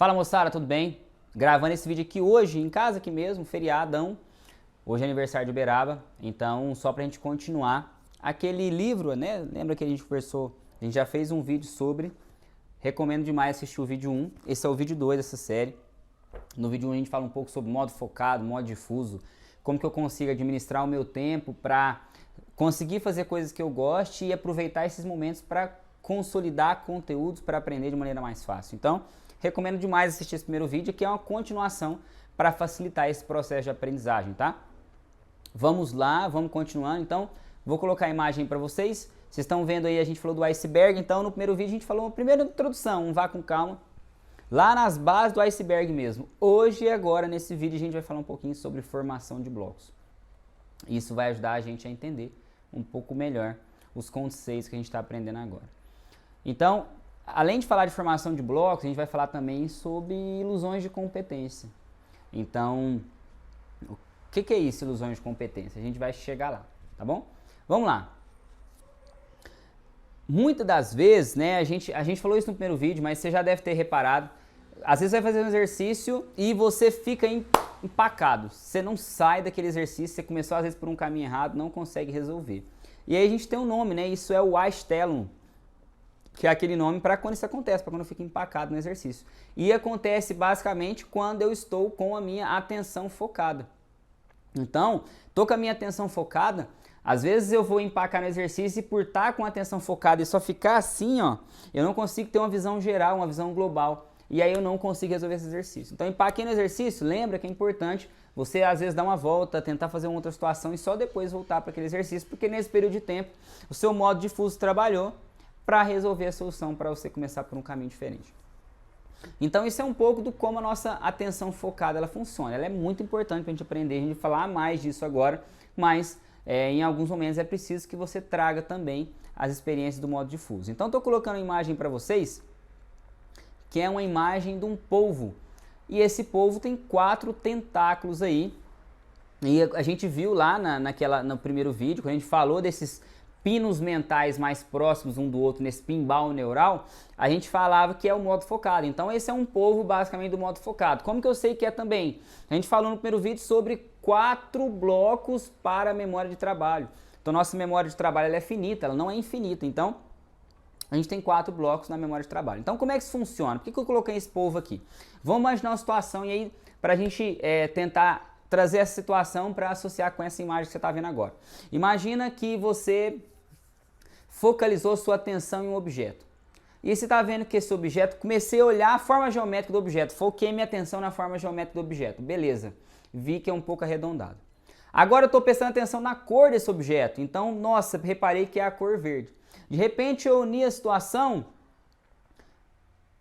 Fala moçada, tudo bem? Gravando esse vídeo aqui hoje, em casa aqui mesmo, feriadão. Hoje é aniversário de Uberaba, então só pra gente continuar aquele livro, né? Lembra que a gente conversou, a gente já fez um vídeo sobre. Recomendo demais assistir o vídeo 1, esse é o vídeo 2 dessa série. No vídeo 1 a gente fala um pouco sobre modo focado, modo difuso, como que eu consigo administrar o meu tempo para conseguir fazer coisas que eu goste e aproveitar esses momentos para consolidar conteúdos para aprender de maneira mais fácil. Então, recomendo demais assistir esse primeiro vídeo, que é uma continuação para facilitar esse processo de aprendizagem, tá? Vamos lá, vamos continuando. Então, vou colocar a imagem para vocês. Vocês estão vendo aí, a gente falou do iceberg. Então, no primeiro vídeo a gente falou uma primeira introdução, vá com calma, lá nas bases do iceberg mesmo. Hoje e agora, nesse vídeo, a gente vai falar um pouquinho sobre formação de blocos. Isso vai ajudar a gente a entender um pouco melhor os conceitos que a gente está aprendendo agora. Então, além de falar de formação de blocos, a gente vai falar também sobre ilusões de competência. Então, o que é isso, ilusões de competência? A gente vai chegar lá, tá bom? Vamos lá. Muitas das vezes, né, a gente falou isso no primeiro vídeo, mas você já deve ter reparado, às vezes você vai fazer um exercício e você fica empacado. Você não sai daquele exercício, você começou às vezes por um caminho errado, não consegue resolver. E aí a gente tem um nome, né? Isso é o Einstellung, que é aquele nome para quando isso acontece, para quando eu fico empacado no exercício. E acontece basicamente quando eu estou com a minha atenção focada. Então, estou com a minha atenção focada, às vezes eu vou empacar no exercício e por estar com a atenção focada e só ficar assim, ó, eu não consigo ter uma visão geral, uma visão global. E aí eu não consigo resolver esse exercício. Então, empaquei no exercício, lembra que é importante você às vezes dar uma volta, tentar fazer uma outra situação e só depois voltar para aquele exercício, porque nesse período de tempo o seu modo difuso trabalhou para resolver a solução, para você começar por um caminho diferente. Então isso é um pouco do como a nossa atenção focada ela funciona. Ela é muito importante para a gente aprender, a gente vai falar mais disso agora, mas em alguns momentos é preciso que você traga também as experiências do modo difuso. Então estou colocando a imagem para vocês, que é uma imagem de um polvo. E esse polvo tem 4 tentáculos aí. E a gente viu lá no primeiro vídeo, quando a gente falou desses pinos mentais mais próximos um do outro, nesse pinball neural, a gente falava que é o modo focado. Então esse é um polvo basicamente do modo focado. Como que eu sei que é também? A gente falou no primeiro vídeo sobre 4 blocos para a memória de trabalho. Então nossa memória de trabalho ela é finita, ela não é infinita. Então a gente tem 4 blocos na memória de trabalho. Então como é que isso funciona? Por que eu coloquei esse polvo aqui? Vamos imaginar uma situação e aí para a gente tentar trazer essa situação para associar com essa imagem que você está vendo agora. Imagina que você focalizou sua atenção em um objeto. E você está vendo que esse objeto, comecei a olhar a forma geométrica do objeto, foquei minha atenção na forma geométrica do objeto. Beleza, vi que é um pouco arredondado. Agora eu estou prestando atenção na cor desse objeto, então, nossa, reparei que é a cor verde. De repente eu uni a situação,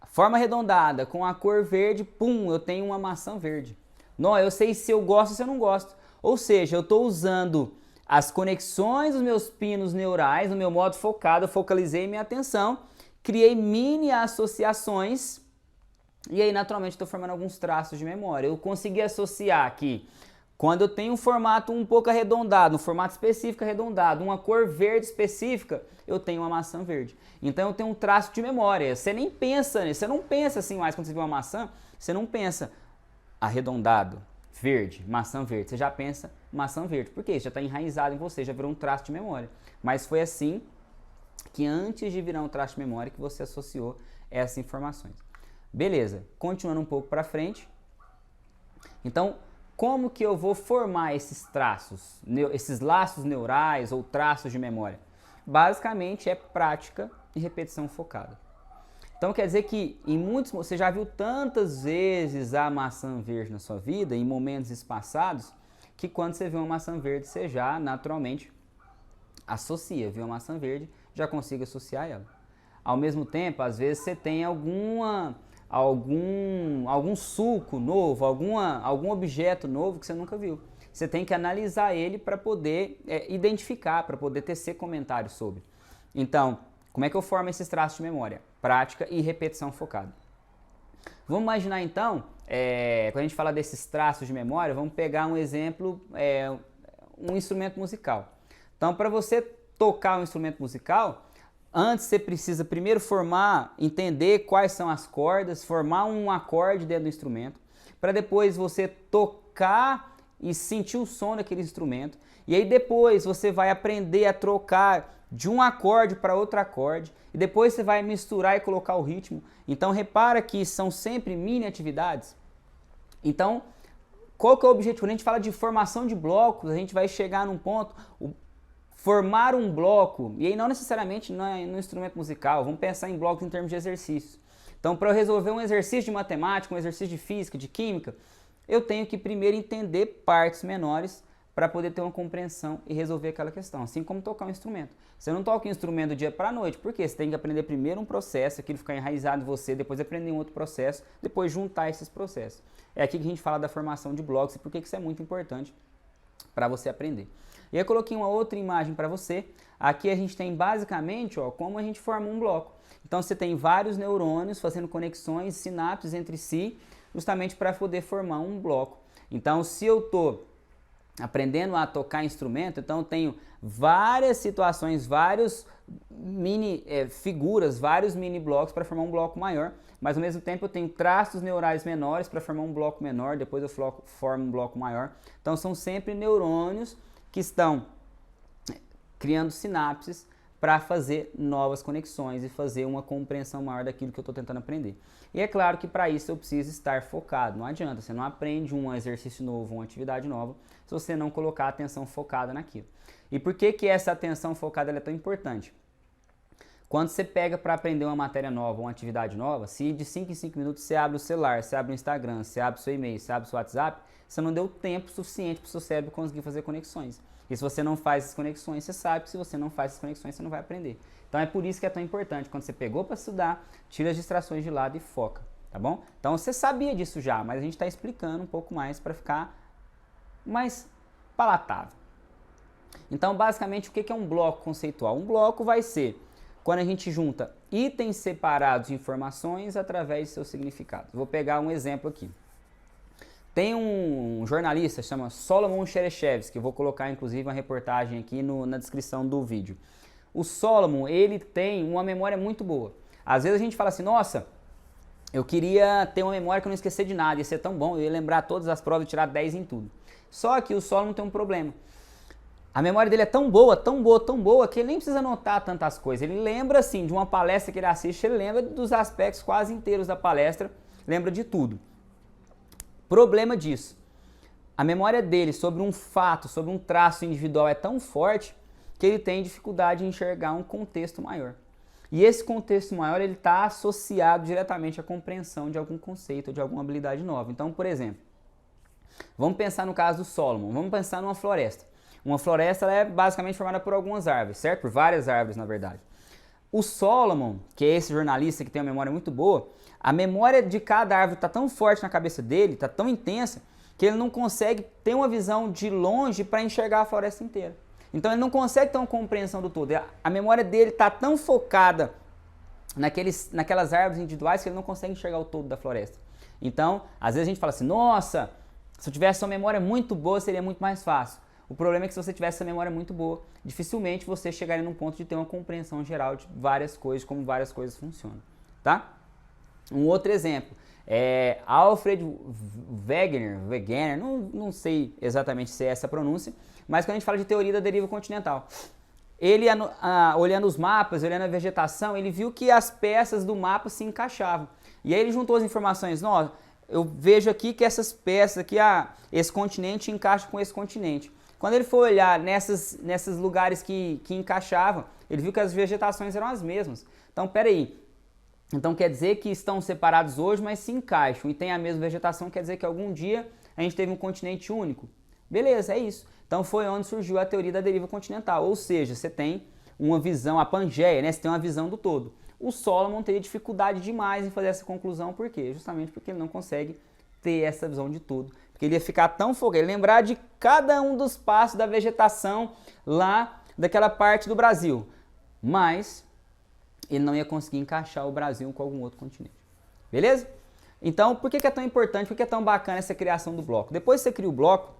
a forma arredondada com a cor verde, pum, eu tenho uma maçã verde. Não, eu sei se eu gosto ou se eu não gosto. Ou seja, eu estou usando as conexões dos meus pinos neurais, no meu modo focado, eu focalizei minha atenção, criei mini associações e aí naturalmente estou formando alguns traços de memória. Eu consegui associar que quando eu tenho um formato um pouco arredondado, um formato específico arredondado, uma cor verde específica, eu tenho uma maçã verde. Então eu tenho um traço de memória. Você nem pensa nisso, você não pensa assim mais quando você vê uma maçã, você não pensa arredondado, verde, maçã verde, você já pensa maçã verde, porque isso já está enraizado em você, já virou um traço de memória. Mas foi assim que antes de virar um traço de memória que você associou essas informações. Beleza, continuando um pouco para frente. Então, como que eu vou formar esses traços, esses laços neurais ou traços de memória? Basicamente é prática e repetição focada. Então quer dizer que você já viu tantas vezes a maçã verde na sua vida, em momentos espaçados, que quando você vê uma maçã verde, você já naturalmente associa, viu a maçã verde, já consiga associar ela. Ao mesmo tempo, às vezes você tem algum suco novo, algum objeto novo que você nunca viu. Você tem que analisar ele para poder identificar, para poder tecer comentários sobre. Então, como é que eu formo esses traços de memória? Prática e repetição focada. Vamos imaginar então, quando a gente fala desses traços de memória, vamos pegar um exemplo, um instrumento musical. Então, para você tocar um instrumento musical, Antes você precisa primeiro formar, entender quais são as cordas, formar um acorde dentro do instrumento, para depois você tocar e sentir o som daquele instrumento. E aí depois você vai aprender a trocar de um acorde para outro acorde, e depois você vai misturar e colocar o ritmo. Então repara que são sempre mini atividades. Então, qual que é o objetivo? Quando a gente fala de formação de blocos, a gente vai chegar num ponto, formar um bloco, e aí não necessariamente no instrumento musical, vamos pensar em blocos em termos de exercícios. Então, para eu resolver um exercício de matemática, um exercício de física, de química, eu tenho que primeiro entender partes menores para poder ter uma compreensão e resolver aquela questão, assim como tocar um instrumento. Você não toca um instrumento do dia para a noite, por quê? Você tem que aprender primeiro um processo, aquilo ficar enraizado em você, depois aprender um outro processo, depois juntar esses processos. É aqui que a gente fala da formação de blocos e por que isso é muito importante para você aprender. E eu coloquei uma outra imagem para você. Aqui a gente tem basicamente como a gente forma um bloco. Então você tem vários neurônios fazendo conexões, sinapses entre si, justamente para poder formar um bloco. Então se eu estou aprendendo a tocar instrumento, então eu tenho várias situações, vários mini figuras, vários mini blocos para formar um bloco maior, mas ao mesmo tempo eu tenho traços neurais menores para formar um bloco menor, depois eu formo um bloco maior. Então são sempre neurônios que estão criando sinapses para fazer novas conexões e fazer uma compreensão maior daquilo que eu estou tentando aprender. E é claro que para isso eu preciso estar focado. Não adianta, você não aprende um exercício novo, uma atividade nova, se você não colocar a atenção focada naquilo. E por que que essa atenção focada é tão importante? Quando você pega para aprender uma matéria nova, uma atividade nova, se de 5 em 5 minutos você abre o celular, você abre o Instagram, você abre o seu e-mail, você abre o seu WhatsApp, você não deu tempo suficiente para o seu cérebro conseguir fazer conexões. E se você não faz essas conexões, você sabe que se você não faz essas conexões, você não vai aprender. Então é por isso que é tão importante, quando você pegou para estudar, tira as distrações de lado e foca, tá bom? Então você sabia disso já, mas a gente está explicando um pouco mais para ficar mais palatável. Então basicamente o que é um bloco conceitual? Um bloco vai ser quando a gente junta itens separados de informações através de seus significados. Vou pegar um exemplo aqui. Tem um jornalista, chama Solomon Chereshevsky, que eu vou colocar inclusive uma reportagem aqui na descrição do vídeo. O Solomon, ele tem uma memória muito boa. Às vezes a gente fala assim, nossa, eu queria ter uma memória que eu não esquecer de nada, ia ser tão bom, eu ia lembrar todas as provas e tirar 10 em tudo. Só que o Solomon tem um problema. A memória dele é tão boa, tão boa, tão boa, que ele nem precisa anotar tantas coisas. Ele lembra, assim, de uma palestra que ele assiste, ele lembra dos aspectos quase inteiros da palestra, lembra de tudo. Problema disso, a memória dele sobre um fato, sobre um traço individual é tão forte que ele tem dificuldade em enxergar um contexto maior. E esse contexto maior ele está associado diretamente à compreensão de algum conceito ou de alguma habilidade nova. Então, por exemplo, vamos pensar no caso do Solomon, vamos pensar numa floresta. Uma floresta ela é basicamente formada por algumas árvores, certo? Por várias árvores, na verdade. O Solomon, que é esse jornalista que tem uma memória muito boa, a memória de cada árvore está tão forte na cabeça dele, está tão intensa, que ele não consegue ter uma visão de longe para enxergar a floresta inteira. Então ele não consegue ter uma compreensão do todo. A memória dele está tão focada naquelas árvores individuais que ele não consegue enxergar o todo da floresta. Então, às vezes a gente fala assim, nossa, se eu tivesse uma memória muito boa seria muito mais fácil. O problema é que se você tivesse essa memória muito boa, dificilmente você chegaria num ponto de ter uma compreensão geral de várias coisas, como várias coisas funcionam, tá? Um outro exemplo é Alfred Wegener, não sei exatamente se é essa a pronúncia, mas quando a gente fala de teoria da deriva continental, ele olhando os mapas, olhando a vegetação, ele viu que as peças do mapa se encaixavam. E aí ele juntou as informações, nossa, eu vejo aqui que essas peças aqui, esse continente encaixa com esse continente. Quando ele foi olhar nesses lugares que encaixavam, ele viu que as vegetações eram as mesmas. Então, peraí, então quer dizer que estão separados hoje, mas se encaixam e tem a mesma vegetação, quer dizer que algum dia a gente teve um continente único? Beleza, é isso. Então foi onde surgiu a teoria da deriva continental, ou seja, você tem uma visão, a Pangeia, né? Você tem uma visão do todo. O Solomon teria dificuldade demais em fazer essa conclusão, por quê? Justamente porque ele não consegue ter essa visão de tudo. Porque ele ia ficar tão focado, lembrar de cada um dos passos da vegetação lá daquela parte do Brasil. Mas ele não ia conseguir encaixar o Brasil com algum outro continente. Beleza? Então, por que é tão importante, por que é tão bacana essa criação do bloco? Depois que você cria o bloco,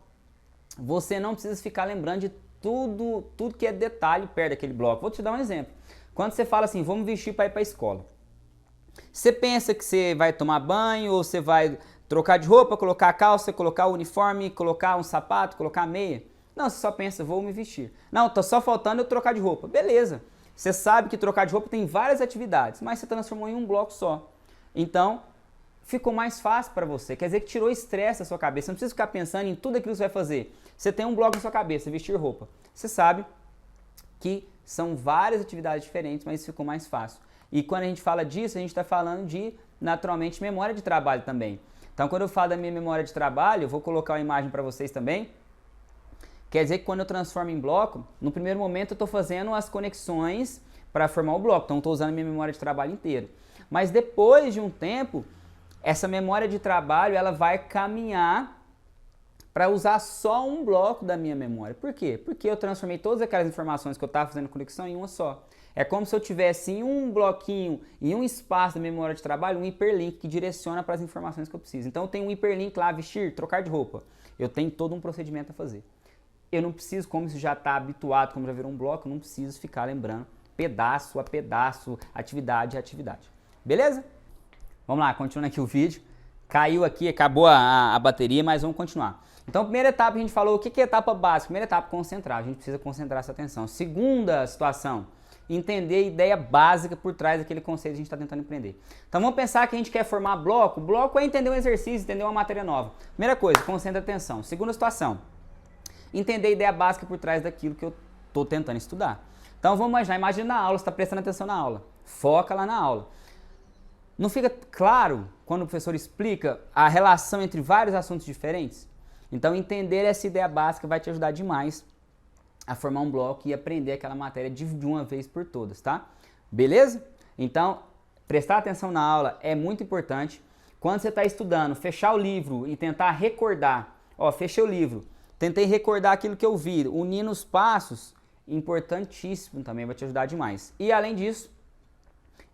você não precisa ficar lembrando de tudo que é detalhe perto daquele bloco. Vou te dar um exemplo. Quando você fala assim, vou me vestir para ir para a escola, você pensa que você vai tomar banho ou você vai trocar de roupa, colocar a calça, colocar o uniforme, colocar um sapato, colocar a meia? Não, você só pensa, vou me vestir. Não, tá só faltando eu trocar de roupa. Beleza. Você sabe que trocar de roupa tem várias atividades, mas você transformou em um bloco só. Então, ficou mais fácil para você. Quer dizer que tirou estresse da sua cabeça. Você não precisa ficar pensando em tudo aquilo que você vai fazer. Você tem um bloco na sua cabeça, vestir roupa. Você sabe que são várias atividades diferentes, mas ficou mais fácil. E quando a gente fala disso, a gente está falando de, naturalmente, memória de trabalho também. Então, quando eu falo da minha memória de trabalho, eu vou colocar uma imagem para vocês também. Quer dizer que quando eu transformo em bloco, no primeiro momento eu estou fazendo as conexões para formar o bloco. Então, estou usando a minha memória de trabalho inteira. Mas depois de um tempo, essa memória de trabalho ela vai caminhar para usar só um bloco da minha memória. Por quê? Porque eu transformei todas aquelas informações que eu estava fazendo conexão em uma só. É como se eu tivesse em um bloquinho, em um espaço da memória de trabalho, um hiperlink que direciona para as informações que eu preciso. Então eu tenho um hiperlink lá, vestir, trocar de roupa. Eu tenho todo um procedimento a fazer. Eu não preciso, como isso já está habituado, como já virou um bloco, eu não preciso ficar lembrando pedaço a pedaço, atividade a atividade. Beleza? Vamos lá, continuando aqui o vídeo. Caiu aqui, acabou a bateria, mas vamos continuar. Então, primeira etapa, a gente falou o que é etapa básica. Primeira etapa, concentrar. A gente precisa concentrar essa atenção. Segunda situação, entender a ideia básica por trás daquele conceito que a gente está tentando empreender. Então, vamos pensar que a gente quer formar bloco. Bloco é entender um exercício, entender uma matéria nova. Primeira coisa, concentra a atenção. Segunda situação, entender a ideia básica por trás daquilo que eu estou tentando estudar. Então, vamos imaginar. Imagina na aula, você está prestando atenção na aula. Foca lá na aula. Não fica claro, quando o professor explica, a relação entre vários assuntos diferentes? Então, entender essa ideia básica vai te ajudar demais a formar um bloco e aprender aquela matéria de uma vez por todas, tá? Beleza? Então, prestar atenção na aula é muito importante. Quando você está estudando, fechar o livro e tentar recordar. Ó, fechei o livro, tentei recordar aquilo que eu vi, unindo os passos, importantíssimo também, vai te ajudar demais. E, além disso,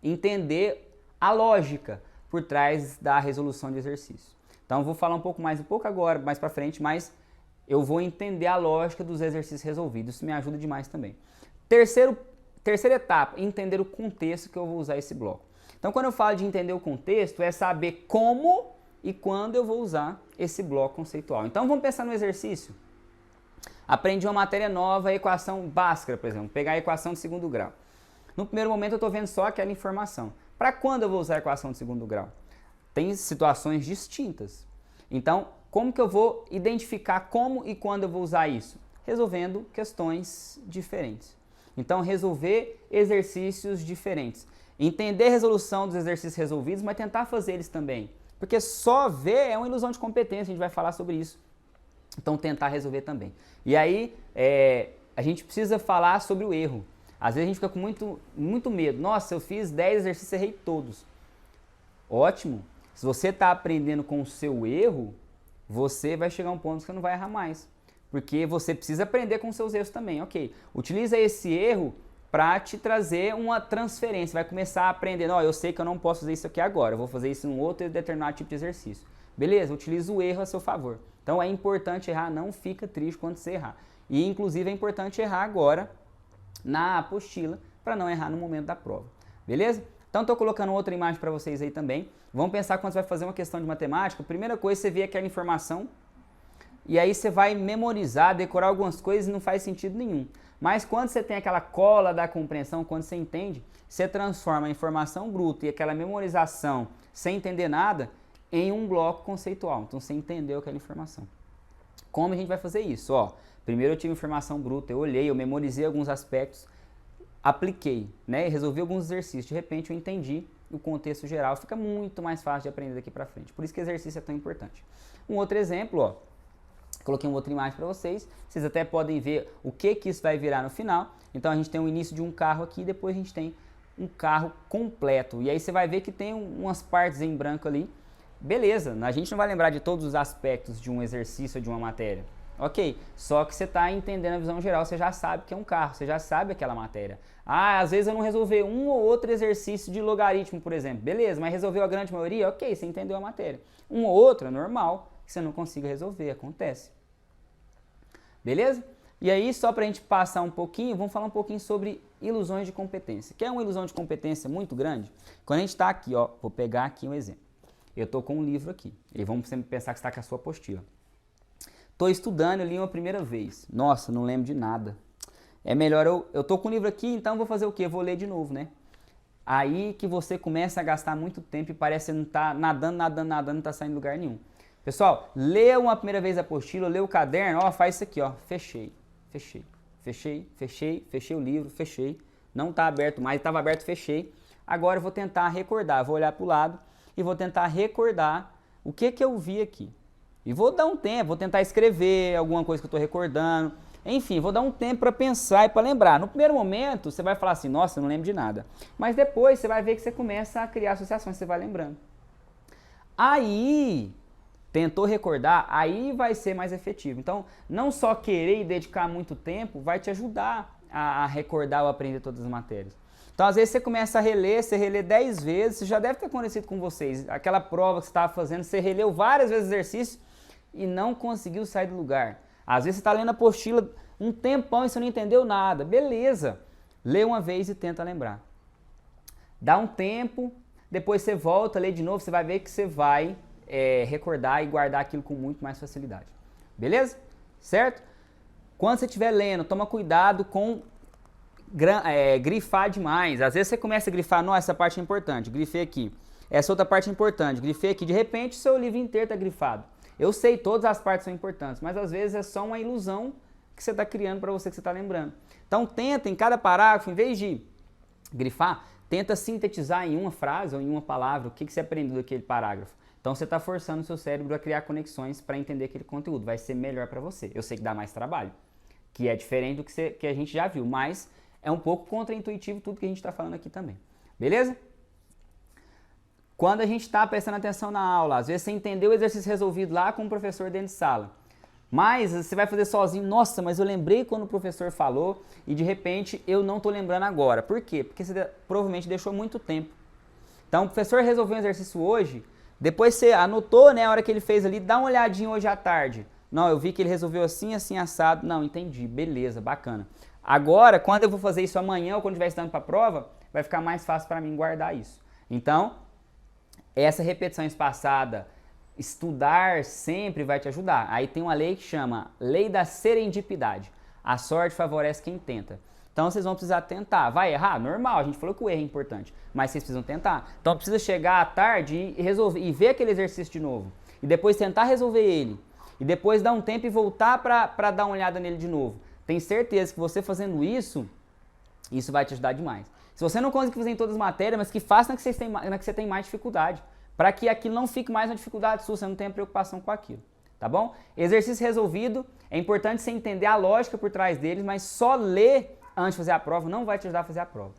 entender a lógica por trás da resolução de exercício. Então, eu vou falar um pouco agora, mais para frente, mas eu vou entender a lógica dos exercícios resolvidos. Isso me ajuda demais também. Terceira etapa, entender o contexto que eu vou usar esse bloco. Então, quando eu falo de entender o contexto, é saber como e quando eu vou usar esse bloco conceitual. Então, vamos pensar no exercício. Aprendi uma matéria nova, a equação Bhaskara, por exemplo, pegar a equação de segundo grau. No primeiro momento, eu estou vendo só aquela informação. Para quando eu vou usar a equação de segundo grau? Tem situações distintas. Então, como que eu vou identificar como e quando eu vou usar isso? Resolvendo questões diferentes. Então, resolver exercícios diferentes. Entender a resolução dos exercícios resolvidos, mas tentar fazer eles também. Porque só ver é uma ilusão de competência, a gente vai falar sobre isso. Então, tentar resolver também. E aí, a gente precisa falar sobre o erro. Às vezes a gente fica com muito medo. Nossa, eu fiz 10 exercícios e errei todos. Ótimo. Se você está aprendendo com o seu erro, você vai chegar a um ponto que você não vai errar mais. Porque você precisa aprender com os seus erros também. Ok, utiliza esse erro para te trazer uma transferência. Vai começar a aprender. Não, eu sei que eu não posso fazer isso aqui agora. Eu vou fazer isso em um outro determinado tipo de exercício. Beleza, utiliza o erro a seu favor. Então é importante errar, não fica triste quando você errar. E inclusive é importante errar agora na apostila, para não errar no momento da prova, beleza? Então estou colocando outra imagem para vocês aí também. Vamos pensar quando você vai fazer uma questão de matemática, primeira coisa você vê aquela informação e aí você vai memorizar, decorar algumas coisas e não faz sentido nenhum. Mas quando você tem aquela cola da compreensão, quando você entende, você transforma a informação bruta e aquela memorização sem entender nada em um bloco conceitual. Então você entendeu aquela informação. Como a gente vai fazer isso? Ó, primeiro eu tive informação bruta, eu olhei, eu memorizei alguns aspectos, apliquei, né, e resolvi alguns exercícios. De repente eu entendi o contexto geral, fica muito mais fácil de aprender daqui para frente. Por isso que exercício é tão importante. Um outro exemplo, ó, coloquei uma outra imagem para vocês. Vocês até podem ver o que isso vai virar no final. Então a gente tem o início de um carro aqui, depois a gente tem um carro completo. E aí você vai ver que tem umas partes em branco ali. Beleza, a gente não vai lembrar de todos os aspectos de um exercício ou de uma matéria. Ok, só que você está entendendo a visão geral, você já sabe que é um carro, você já sabe aquela matéria. Ah, às vezes eu não resolvi um ou outro exercício de logaritmo, por exemplo. Beleza, mas resolveu a grande maioria? Ok, você entendeu a matéria. Um ou outro é normal que você não consiga resolver, acontece. Beleza? E aí, só para a gente passar um pouquinho, vamos falar um pouquinho sobre ilusões de competência. Que é uma ilusão de competência muito grande? Quando a gente está aqui, ó, vou pegar aqui um exemplo. Eu estou com um livro aqui, e vamos sempre pensar que está com a sua apostila. Estou estudando, eu li uma primeira vez. Nossa, não lembro de nada. É melhor eu tô com o livro aqui, então vou fazer o quê? Vou ler de novo, né? Aí que você começa a gastar muito tempo e parece que você não tá nadando, não tá saindo de lugar nenhum. Pessoal, lê uma primeira vez a apostila, lê o caderno, ó, faz isso aqui, ó. Fechei o livro, fechei. Não tá aberto mais, estava aberto, fechei. Agora eu vou tentar recordar, vou olhar para o lado e vou tentar recordar o que eu vi aqui. E vou dar um tempo, vou tentar escrever alguma coisa que eu estou recordando. Enfim, vou dar um tempo para pensar e para lembrar. No primeiro momento, você vai falar assim, nossa, eu não lembro de nada. Mas depois você vai ver que você começa a criar associações, você vai lembrando. Aí, tentou recordar, aí vai ser mais efetivo. Então, não só querer e dedicar muito tempo vai te ajudar a recordar ou aprender todas as matérias. Então, às vezes você começa a reler, você relê 10 vezes, já deve ter acontecido com vocês. Aquela prova que você estava fazendo, você releu várias vezes o exercício e não conseguiu sair do lugar. Às vezes você está lendo a apostila um tempão e você não entendeu nada. Beleza, lê uma vez e tenta lembrar. Dá um tempo, depois você volta, lê de novo, você vai ver que você vai recordar e guardar aquilo com muito mais facilidade. Beleza? Certo? Quando você estiver lendo, toma cuidado com grifar demais. Às vezes você começa a grifar, nossa, essa parte é importante, grifei aqui. Essa outra parte é importante, grifei aqui. De repente, o seu livro inteiro está grifado. Eu sei, todas as partes são importantes, mas às vezes é só uma ilusão que você está criando para você, que você está lembrando. Então tenta em cada parágrafo, em vez de grifar, tenta sintetizar em uma frase ou em uma palavra o que você aprendeu daquele parágrafo. Então você está forçando o seu cérebro a criar conexões para entender aquele conteúdo. Vai ser melhor para você. Eu sei que dá mais trabalho, que é diferente do que a gente já viu, mas é um pouco contraintuitivo tudo que a gente está falando aqui também. Beleza? Quando a gente está prestando atenção na aula, às vezes você entendeu o exercício resolvido lá com o professor dentro de sala, mas você vai fazer sozinho, nossa, mas eu lembrei quando o professor falou e de repente eu não estou lembrando agora. Por quê? Porque você provavelmente deixou muito tempo. Então o professor resolveu um exercício hoje, depois você anotou, né, a hora que ele fez ali, dá uma olhadinha hoje à tarde. Não, eu vi que ele resolveu assim, assim, assado. Não, entendi, beleza, bacana. Agora, quando eu vou fazer isso amanhã ou quando estiver estudando para a prova, vai ficar mais fácil para mim guardar isso. Então, essa repetição espaçada, estudar sempre vai te ajudar. Aí tem uma lei que chama Lei da Serendipidade. A sorte favorece quem tenta. Então vocês vão precisar tentar. Vai errar? Normal, a gente falou que o erro é importante, mas vocês precisam tentar. Então precisa chegar à tarde e resolver, e ver aquele exercício de novo. E depois tentar resolver ele. E depois dar um tempo e voltar para dar uma olhada nele de novo. Tenho certeza que você fazendo isso vai te ajudar demais. Se você não conseguir fazer em todas as matérias, mas que faça na que você tem mais dificuldade. Para que aquilo não fique mais uma dificuldade sua, você não tenha preocupação com aquilo. Tá bom? Exercício resolvido, é importante você entender a lógica por trás deles, mas só ler antes de fazer a prova não vai te ajudar a fazer a prova.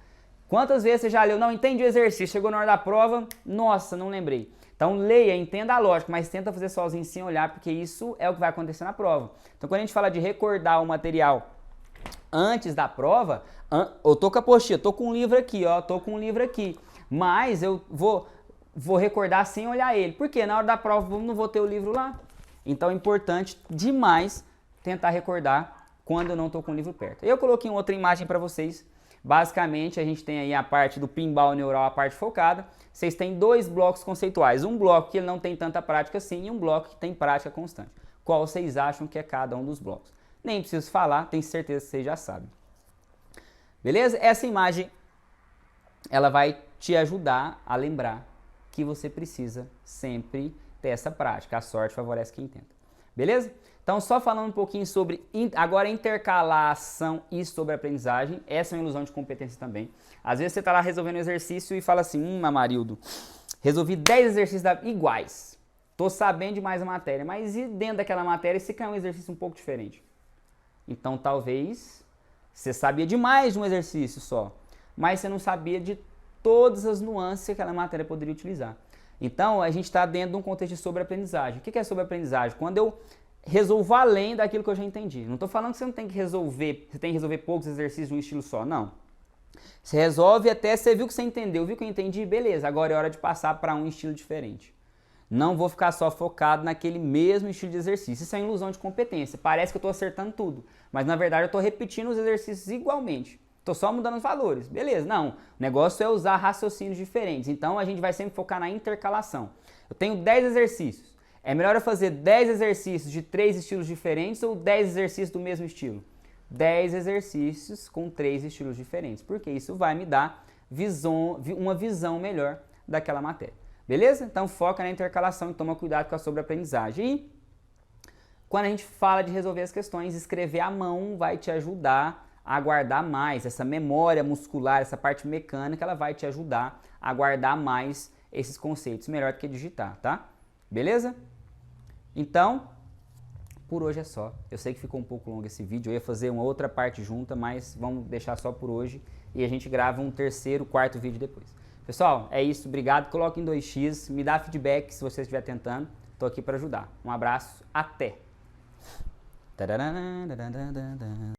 Quantas vezes você já leu, não entendi o exercício, chegou na hora da prova, nossa, não lembrei. Então leia, entenda a lógica, mas tenta fazer sozinho sem olhar, porque isso é o que vai acontecer na prova. Então quando a gente fala de recordar o material antes da prova, eu tô com a apostila, tô com um livro aqui, ó, tô com um livro aqui, mas eu vou recordar sem olhar ele. Por quê? Na hora da prova eu não vou ter o livro lá. Então é importante demais tentar recordar quando eu não estou com o livro perto. Eu coloquei outra imagem para vocês. Basicamente a gente tem aí a parte do pinball neural, a parte focada. Vocês têm dois blocos conceituais. Um bloco que ele não tem tanta prática assim e um bloco que tem prática constante. Qual vocês acham que é cada um dos blocos? Nem preciso falar, tenho certeza que vocês já sabem. Beleza? Essa imagem ela vai te ajudar a lembrar que você precisa sempre ter essa prática. A sorte favorece quem tenta. Beleza? Então, só falando um pouquinho sobre, agora, intercalar ação e sobre aprendizagem. Essa é uma ilusão de competência também. Às vezes você está lá resolvendo um exercício e fala assim, Amarildo, resolvi 10 exercícios iguais. Estou sabendo demais a matéria, mas e dentro daquela matéria se caiu um exercício um pouco diferente? Então, talvez você sabia demais de um exercício só, mas você não sabia de todas as nuances que aquela matéria poderia utilizar. Então, a gente está dentro de um contexto de sobreaprendizagem. O que é sobreaprendizagem? Quando eu resolvo além daquilo que eu já entendi. Não estou falando que você não tem que resolver, você tem que resolver poucos exercícios de um estilo só, não. Você resolve até você viu que você entendeu, viu que eu entendi, beleza, agora é hora de passar para um estilo diferente. Não vou ficar só focado naquele mesmo estilo de exercício. Isso é ilusão de competência. Parece que eu estou acertando tudo, mas na verdade eu estou repetindo os exercícios igualmente. Estou só mudando os valores. Beleza, não. O negócio é usar raciocínios diferentes. Então a gente vai sempre focar na intercalação. Eu tenho 10 exercícios. É melhor eu fazer 10 exercícios de 3 estilos diferentes ou 10 exercícios do mesmo estilo? 10 exercícios com 3 estilos diferentes, porque isso vai me dar uma visão melhor daquela matéria. Beleza? Então foca na intercalação e toma cuidado com a sobreaprendizagem. E quando a gente fala de resolver as questões, escrever à mão vai te ajudar a guardar mais. Essa memória muscular, essa parte mecânica, ela vai te ajudar a guardar mais esses conceitos, melhor do que digitar, tá? Beleza? Então, por hoje é só. Eu sei que ficou um pouco longo esse vídeo, eu ia fazer uma outra parte junta, mas vamos deixar só por hoje e a gente grava um terceiro, quarto vídeo depois. Pessoal, é isso, obrigado, coloca em 2x, me dá feedback se você estiver tentando, estou aqui para ajudar. Um abraço, até!